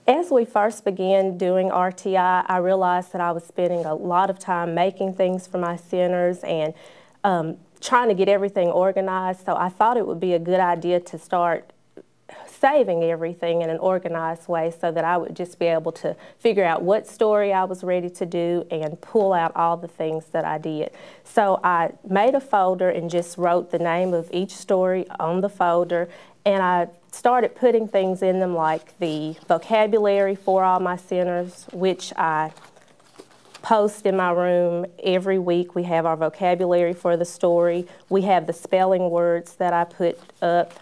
As we first began doing RTI, I realized that I was spending a lot of time making things for my centers and trying to get everything organized. So I thought it would be a good idea to start saving everything in an organized way so that I would just be able to figure out what story I was ready to do and pull out all the things that I did. So I made a folder and just wrote the name of each story on the folder, and I started putting things in them like the vocabulary for all my centers, which I post in my room every week. We have our vocabulary for the story. We have the spelling words that I put up.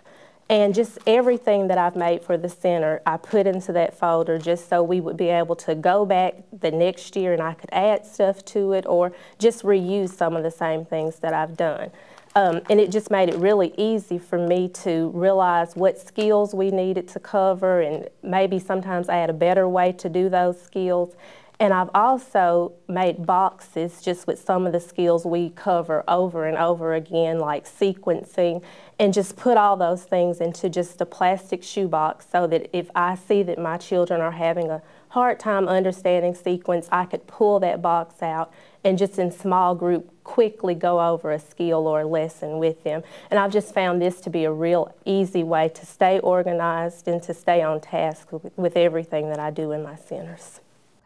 And just everything that I've made for the center, I put into that folder just so we would be able to go back the next year and I could add stuff to it or just reuse some of the same things that I've done. And it just made it really easy for me to realize what skills we needed to cover, and maybe sometimes I had a better way to do those skills. And I've also made boxes just with some of the skills we cover over and over again, like sequencing, and just put all those things into just a plastic shoebox so that if I see that my children are having a hard time understanding sequence, I could pull that box out and just in small group quickly go over a skill or a lesson with them. And I've just found this to be a real easy way to stay organized and to stay on task with everything that I do in my centers.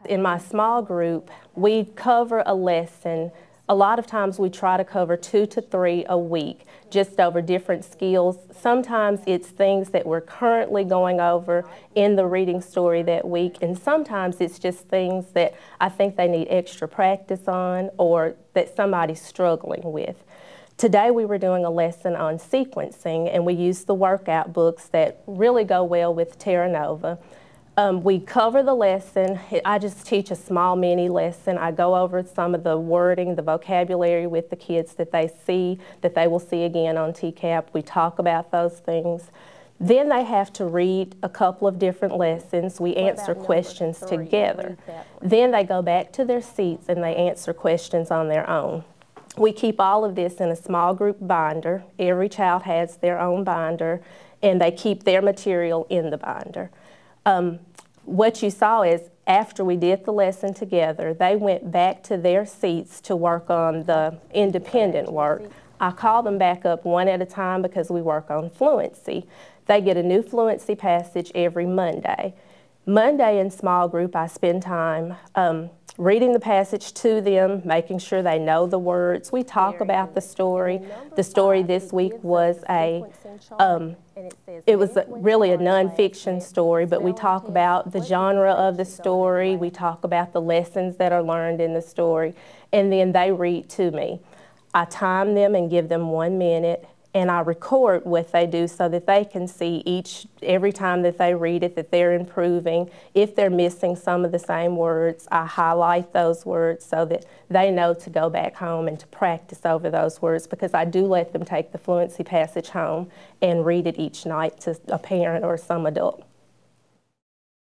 In my small group, we cover a lesson. A lot of times we try to cover 2 to 3 a week, just over different skills. Sometimes it's things that we're currently going over in the reading story that week, and sometimes it's just things that I think they need extra practice on or that somebody's struggling with. Today we were doing a lesson on sequencing, and we used the workout books that really go well with Terra Nova. We cover the lesson. I just teach a small mini lesson. I go over some of the wording, the vocabulary with the kids that they will see again on TCAP. We talk about those things. Then they have to read a couple of different lessons. We answer questions together. Then they go back to their seats and they answer questions on their own. We keep all of this in a small group binder. Every child has their own binder, and they keep their material in the binder. What you saw is after we did the lesson together, they went back to their seats to work on the independent work. I call them back up one at a time because we work on fluency. They get a new fluency passage every Monday. Monday in small group, I spend time reading the passage to them, making sure they know the words. We talk about the story. The story this week was really a nonfiction story, but we talk about the genre of the story. We talk about the lessons that are learned in the story, and then they read to me. I time them and give them 1 minute, and I record what they do so that they can see every time that they read it that they're improving. If they're missing some of the same words, I highlight those words so that they know to go back home and to practice over those words, because I do let them take the fluency passage home and read it each night to a parent or some adult.